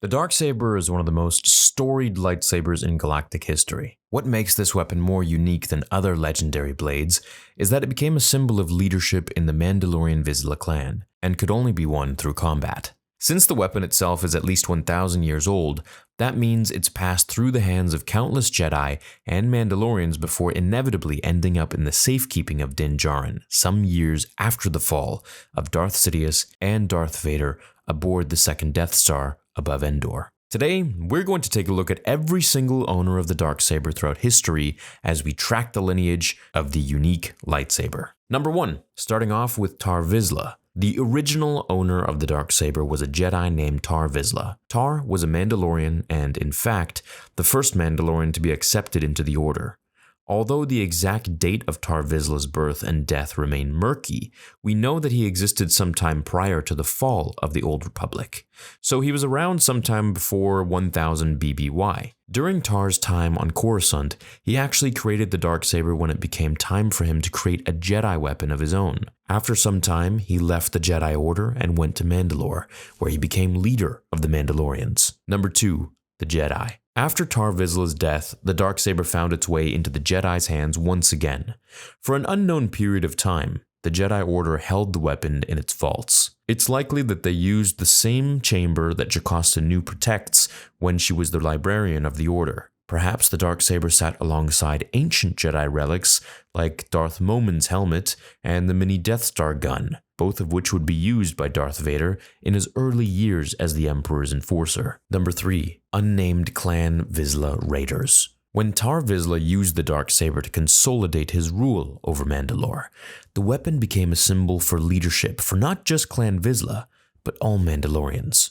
The Darksaber is one of the most storied lightsabers in galactic history. What makes this weapon more unique than other legendary blades is that it became a symbol of leadership in the Mandalorian Vizsla clan, and could only be won through combat. Since the weapon itself is at least 1,000 years old, that means it's passed through the hands of countless Jedi and Mandalorians before inevitably ending up in the safekeeping of Din Djarin some years after the fall of Darth Sidious and Darth Vader aboard the second Death Star above Endor. Today, we're going to take a look at every single owner of the Darksaber throughout history as we track the lineage of the unique lightsaber. Number 1, starting off with Tar Vizsla. The original owner of the Darksaber was a Jedi named Tar Vizsla. Tar was a Mandalorian and, in fact, the first Mandalorian to be accepted into the Order. Although the exact date of Tar Vizsla's birth and death remain murky, we know that he existed sometime prior to the fall of the Old Republic. So he was around sometime before 1000 BBY. During Tar's time on Coruscant, he actually created the Darksaber when it became time for him to create a Jedi weapon of his own. After some time, he left the Jedi Order and went to Mandalore, where he became leader of the Mandalorians. Number 2, the Jedi. After Tar Vizsla's death, the Darksaber found its way into the Jedi's hands once again. For an unknown period of time, the Jedi Order held the weapon in its vaults. It's likely that they used the same chamber that Jocasta Nu protects when she was the librarian of the Order. Perhaps the Darksaber sat alongside ancient Jedi relics like Darth Momin's helmet and the mini Death Star gun, both of which would be used by Darth Vader in his early years as the Emperor's enforcer. Number 3, unnamed Clan Vizsla Raiders. When Tar Vizsla used the Darksaber to consolidate his rule over Mandalore, the weapon became a symbol for leadership for not just Clan Vizsla, but all Mandalorians.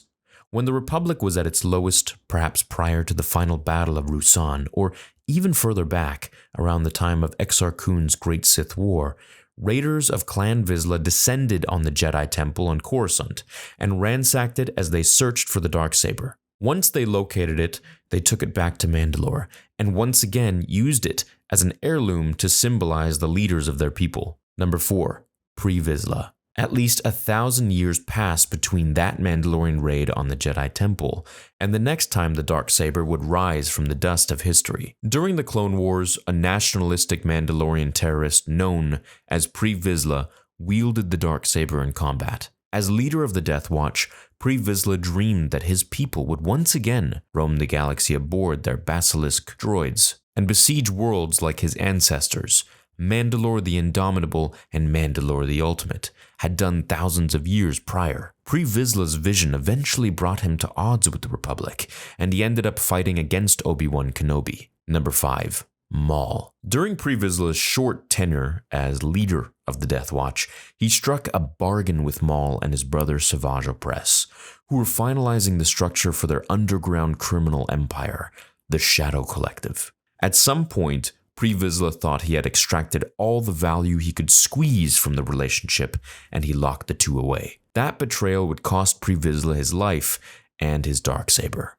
When the Republic was at its lowest, perhaps prior to the final battle of Ruusan, or even further back, around the time of Exar Kun's Great Sith War, raiders of Clan Vizsla descended on the Jedi Temple on Coruscant and ransacked it as they searched for the Darksaber. Once they located it, they took it back to Mandalore, and once again used it as an heirloom to symbolize the leaders of their people. Number 4, Pre Vizsla. At least 1,000 years passed between that Mandalorian raid on the Jedi Temple and the next time the Darksaber would rise from the dust of history. During the Clone Wars, a nationalistic Mandalorian terrorist known as Pre Vizsla wielded the Darksaber in combat. As leader of the Death Watch, Pre Vizsla dreamed that his people would once again roam the galaxy aboard their basilisk droids and besiege worlds like his ancestors, Mandalore the Indomitable and Mandalore the Ultimate, had done thousands of years prior. Pre Vizsla's vision eventually brought him to odds with the Republic, and he ended up fighting against Obi-Wan Kenobi. Number 5, Maul. During Pre Vizsla's short tenure as leader of the Death Watch, he struck a bargain with Maul and his brother Savage Opress, who were finalizing the structure for their underground criminal empire, the Shadow Collective. At some point, Pre Vizsla thought he had extracted all the value he could squeeze from the relationship, and he locked the two away. That betrayal would cost Pre Vizsla his life and his Darksaber.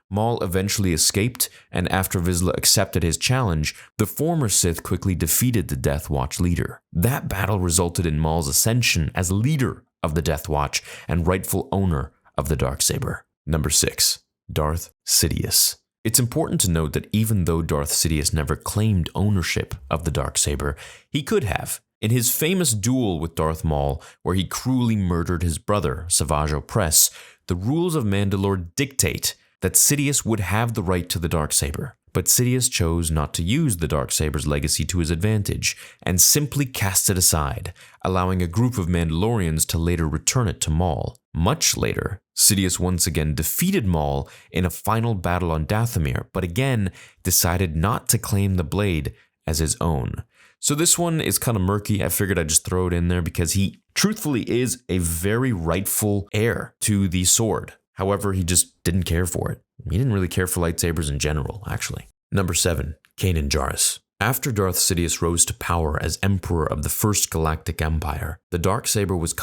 Maul eventually escaped, and after Vizsla accepted his challenge, the former Sith quickly defeated the Death Watch leader. That battle resulted in Maul's ascension as leader of the Death Watch and rightful owner of the Darksaber. Number 6, Darth Sidious. It's important to note that even though Darth Sidious never claimed ownership of the Darksaber, he could have. In his famous duel with Darth Maul, where he cruelly murdered his brother, Savage Opress, the rules of Mandalore dictate that Sidious would have the right to the Darksaber. But Sidious chose not to use the Darksaber's legacy to his advantage, and simply cast it aside, allowing a group of Mandalorians to later return it to Maul. Much later, Sidious once again defeated Maul in a final battle on Dathomir, but again decided not to claim the blade as his own. So this one is kind of murky. I figured I'd just throw it in there because he truthfully is a very rightful heir to the sword. However, he just didn't care for it. He didn't really care for lightsabers in general, actually. Number 7, Kanan Jarrus. After Darth Sidious rose to power as Emperor of the First Galactic Empire, the Darksaber was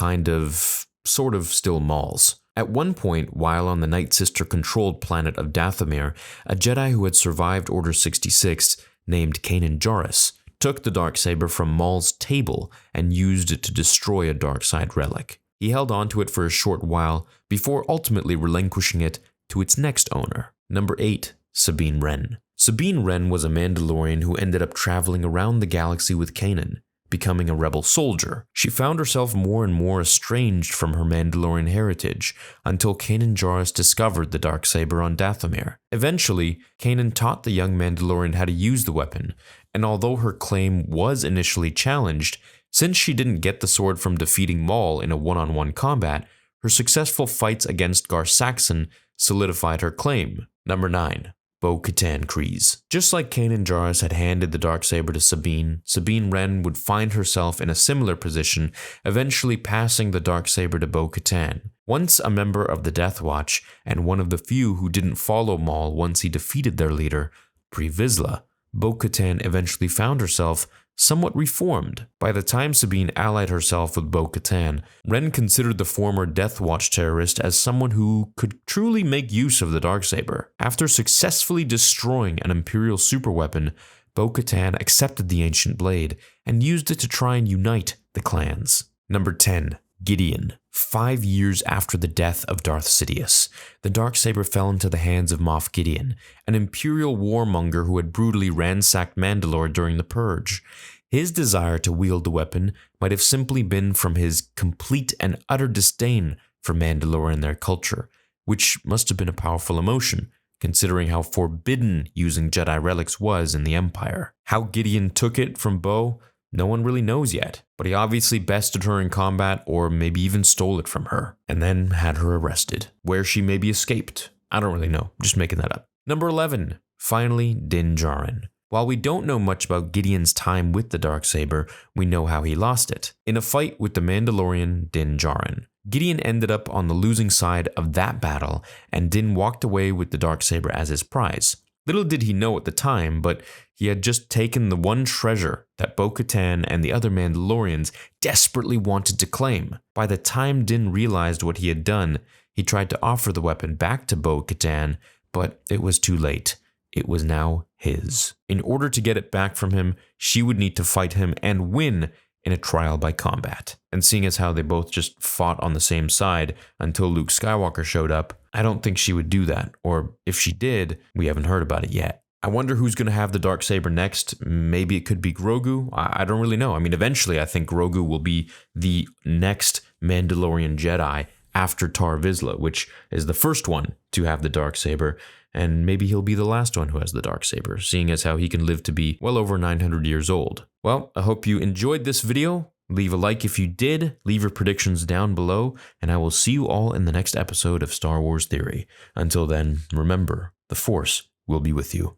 sort of still Maul's. At one point, while on the Night Sister-controlled planet of Dathomir, a Jedi who had survived Order 66, named Kanan Jarrus, took the Darksaber from Maul's table and used it to destroy a Darkside relic. He held onto it for a short while before ultimately relinquishing it to its next owner. Number 8. Sabine Wren. Sabine Wren was a Mandalorian who ended up traveling around the galaxy with Kanan, becoming a rebel soldier. She found herself more and more estranged from her Mandalorian heritage until Kanan Jarrus discovered the Darksaber on Dathomir. Eventually, Kanan taught the young Mandalorian how to use the weapon, and although her claim was initially challenged, since she didn't get the sword from defeating Maul in a one-on-one combat, her successful fights against Gar Saxon solidified her claim. Number 9. Bo-Katan Kryze. Just like Kanan Jarrus had handed the Darksaber to Sabine, Sabine Wren would find herself in a similar position, eventually passing the Darksaber to Bo-Katan. Once a member of the Death Watch, and one of the few who didn't follow Maul once he defeated their leader, Pre Vizsla, Bo-Katan eventually found herself somewhat reformed. By the time Sabine allied herself with Bo-Katan, Wren considered the former Death Watch terrorist as someone who could truly make use of the Darksaber. After successfully destroying an Imperial superweapon, Bo-Katan accepted the ancient blade and used it to try and unite the clans. Number 10. Gideon. 5 years after the death of Darth Sidious, the Darksaber fell into the hands of Moff Gideon, an Imperial warmonger who had brutally ransacked Mandalore during the Purge. His desire to wield the weapon might have simply been from his complete and utter disdain for Mandalore and their culture, which must have been a powerful emotion, considering how forbidden using Jedi relics was in the Empire. How Gideon took it from Bo, no one really knows yet, but he obviously bested her in combat or maybe even stole it from her, and then had her arrested, where she maybe escaped. I don't really know, just making that up. Number 11. Finally, Din Djarin. While we don't know much about Gideon's time with the Darksaber, we know how he lost it. In a fight with the Mandalorian Din Djarin, Gideon ended up on the losing side of that battle, and Din walked away with the Darksaber as his prize. Little did he know at the time, but he had just taken the one treasure that Bo-Katan and the other Mandalorians desperately wanted to claim. By the time Din realized what he had done, he tried to offer the weapon back to Bo-Katan, but it was too late. It was now his. In order to get it back from him, she would need to fight him and win in a trial by combat. And seeing as how they both just fought on the same side until Luke Skywalker showed up, I don't think she would do that, or if she did, we haven't heard about it yet. I wonder who's going to have the Darksaber next. Maybe it could be Grogu. I don't really know. I mean, eventually I think Grogu will be the next Mandalorian Jedi after Tar Vizsla, which is the first one to have the Darksaber, and maybe he'll be the last one who has the Darksaber, seeing as how he can live to be well over 900 years old. Well, I hope you enjoyed this video. Leave a like if you did, leave your predictions down below, and I will see you all in the next episode of Star Wars Theory. Until then, remember, the Force will be with you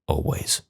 always.